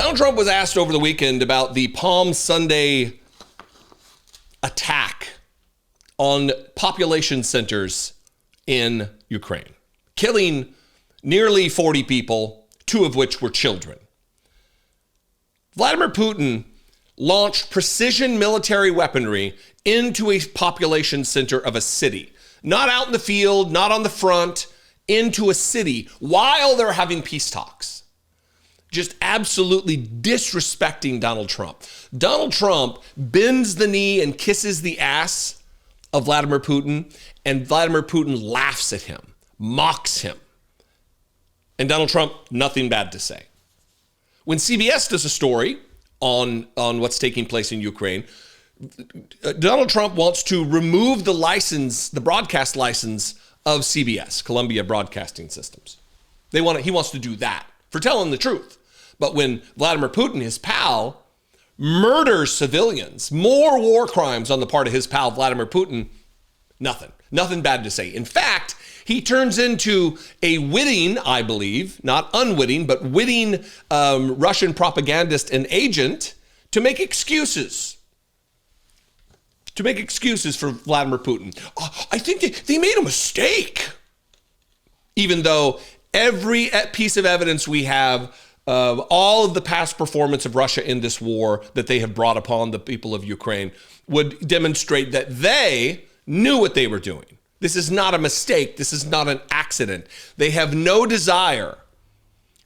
Donald Trump was asked over the weekend about the Palm Sunday attack on population centers in Ukraine, killing nearly 40 people, 2 of which were children. Vladimir Putin launched precision military weaponry into a population center of a city, not out in the field, not on the front, into a city while they're having peace talks. Just absolutely disrespecting Donald Trump. Donald Trump bends the knee and kisses the ass of Vladimir Putin, and Vladimir Putin laughs at him, mocks him. And Donald Trump, nothing bad to say. When CBS does a story on what's taking place in Ukraine, Donald Trump wants to remove the license, the broadcast license of CBS, Columbia Broadcasting Systems. He wants to do that for telling the truth. But when Vladimir Putin, his pal, murders civilians, more war crimes on the part of his pal, Vladimir Putin, nothing bad to say. In fact, he turns into a witting, I believe, not unwitting, but witting Russian propagandist and agent to make excuses. To make excuses for Vladimir Putin. I think they made a mistake. Even though every piece of evidence we have of all of the past performance of Russia in this war that they have brought upon the people of Ukraine would demonstrate that they knew what they were doing. This is not a mistake. This is not an accident. They have no desire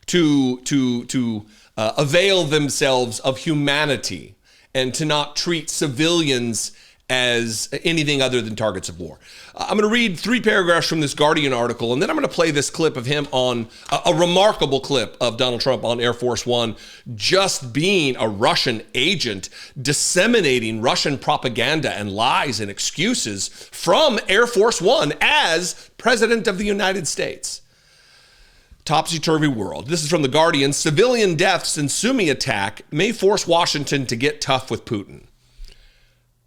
to avail themselves of humanity and to not treat civilians as anything other than targets of war. I'm going to read 3 paragraphs from this Guardian article, and then I'm going to play this clip of him on a remarkable clip of Donald Trump on Air Force One, just being a Russian agent, disseminating Russian propaganda and lies and excuses from Air Force One as President of the United States. Topsy-turvy world. This is from the Guardian. Civilian deaths in Sumy attack may force Washington to get tough with Putin.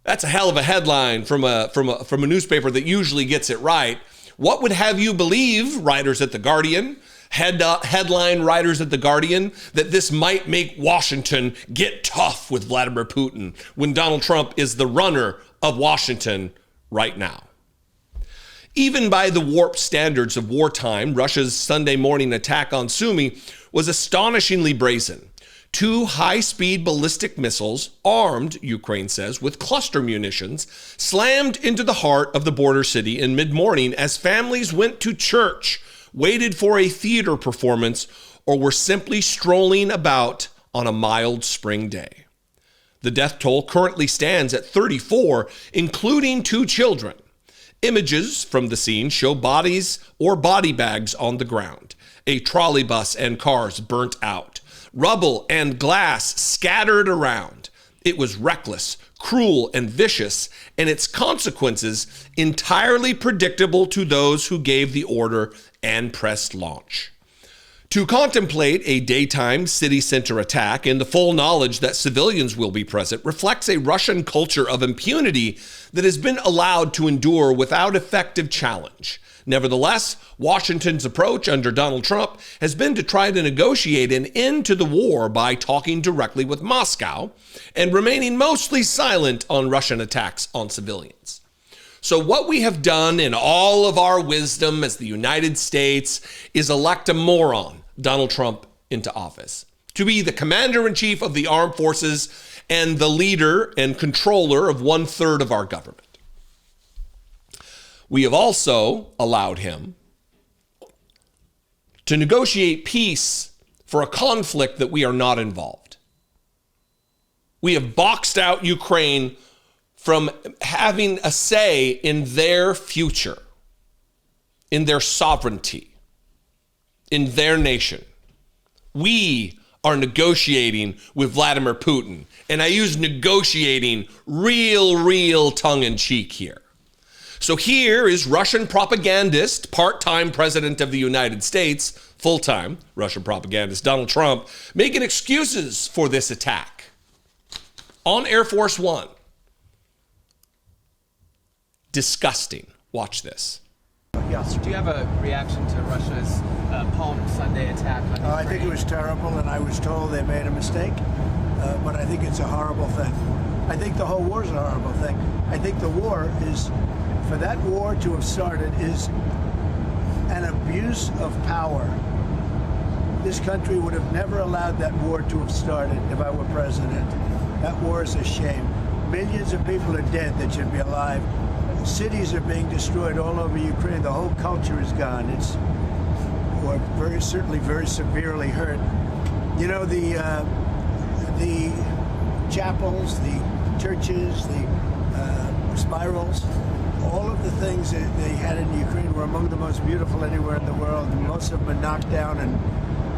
That's a hell of a headline from a newspaper that usually gets it right. What would have you believe, writers at The Guardian, headline writers at The Guardian, that this might make Washington get tough with Vladimir Putin when Donald Trump is the runner of Washington right now? Even by the warped standards of wartime, Russia's Sunday morning attack on Sumy was astonishingly brazen. 2 high-speed ballistic missiles, armed, Ukraine says, with cluster munitions, slammed into the heart of the border city in mid-morning as families went to church, waited for a theater performance, or were simply strolling about on a mild spring day. The death toll currently stands at 34, including 2 children. Images from the scene show bodies or body bags on the ground, a trolley bus and cars burnt out, rubble and glass scattered around. It was reckless, cruel, and vicious, and its consequences entirely predictable to those who gave the order and pressed launch. To contemplate a daytime city center attack in the full knowledge that civilians will be present reflects a Russian culture of impunity that has been allowed to endure without effective challenge. Nevertheless, Washington's approach under Donald Trump has been to try to negotiate an end to the war by talking directly with Moscow and remaining mostly silent on Russian attacks on civilians. So what we have done in all of our wisdom as the United States is elect a moron, Donald Trump, into office to be the commander-in-chief of the armed forces and the leader and controller of 1/3 of our government. We have also allowed him to negotiate peace for a conflict that we are not involved. We have boxed out Ukraine from having a say in their future, in their sovereignty, in their nation. We are negotiating with Vladimir Putin. And I use negotiating real tongue-in-cheek here. So here is Russian propagandist, part-time president of the United States, full-time Russian propagandist Donald Trump, making excuses for this attack on Air Force One. Disgusting. Watch this. Yes. Do you have a reaction to Russia's Palm Sunday attack on Ukraine? I think it was terrible, and I was told they made a mistake, but I think it's a horrible thing. I think the whole war is a horrible thing. I think the war is, for that war to have started, is an abuse of power. This country would have never allowed that war to have started if I were president. That war is a shame. Millions of people are dead that should be alive. Cities are being destroyed all over Ukraine. The whole culture is gone. Or certainly very severely hurt. You know, the chapels, the churches, the spirals, all of the things that they had in Ukraine were among the most beautiful anywhere in the world. Most of them been knocked down and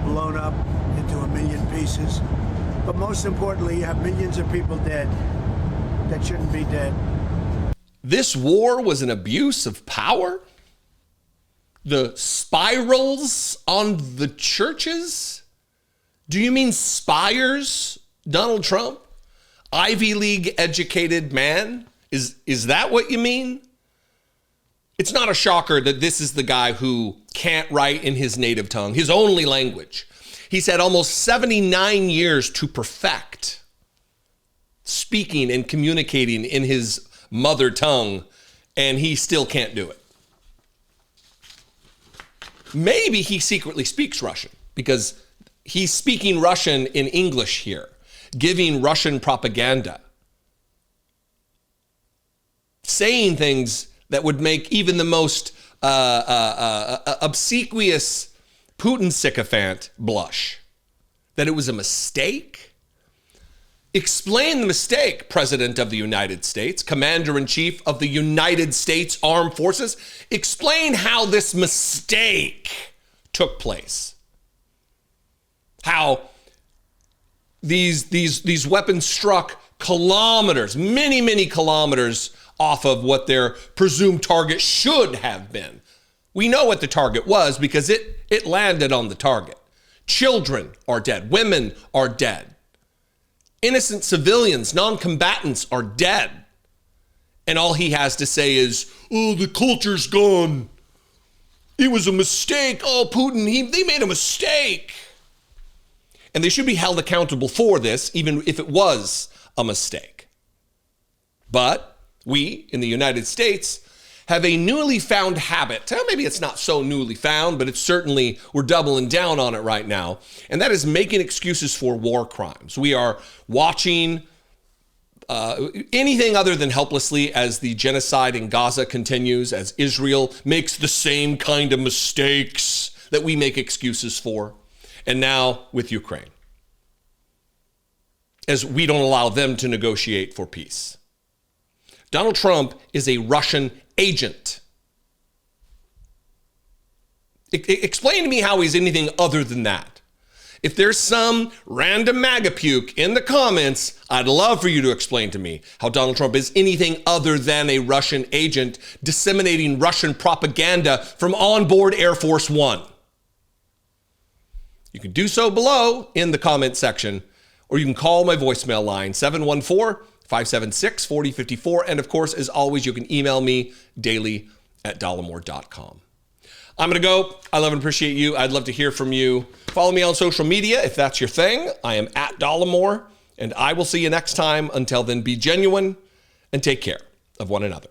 blown up into a million pieces. But most importantly, you have millions of people dead that shouldn't be dead. This war was an abuse of power? The spirals on the churches? Do you mean spires, Donald Trump? Ivy League educated man? Is that what you mean? It's not a shocker that this is the guy who can't write in his native tongue, his only language. He's had almost 79 years to perfect speaking and communicating in his mother tongue, and he still can't do it. Maybe he secretly speaks Russian because he's speaking Russian in English here, giving Russian propaganda, saying things that would make even the most obsequious Putin sycophant blush. That it was a mistake? Explain the mistake, President of the United States, Commander-in-Chief of the United States Armed Forces. Explain how this mistake took place. How these weapons struck kilometers, many, many kilometers off of what their presumed target should have been. We know what the target was because it landed on the target. Children are dead. Women are dead. Innocent civilians, non-combatants are dead. And all he has to say is, oh, the culture's gone. It was a mistake. Oh, Putin, they made a mistake. And they should be held accountable for this, even if it was a mistake. But we, in the United States, have a newly found habit. Well, maybe it's not so newly found, but it's certainly, we're doubling down on it right now. And that is making excuses for war crimes. We are watching anything other than helplessly as the genocide in Gaza continues, as Israel makes the same kind of mistakes that we make excuses for. And now with Ukraine, as we don't allow them to negotiate for peace. Donald Trump is a Russian agent. Explain to me how he's anything other than that. If there's some random MAGA puke in the comments, I'd love for you to explain to me how Donald Trump is anything other than a Russian agent disseminating Russian propaganda from onboard Air Force One. You can do so below in the comment section, or you can call my voicemail line, 714-576-4054. And of course, as always, you can email me daily@dollemore.com. I'm going to go. I love and appreciate you. I'd love to hear from you. Follow me on social media if that's your thing. I am at Dollemore, and I will see you next time. Until then, be genuine and take care of one another.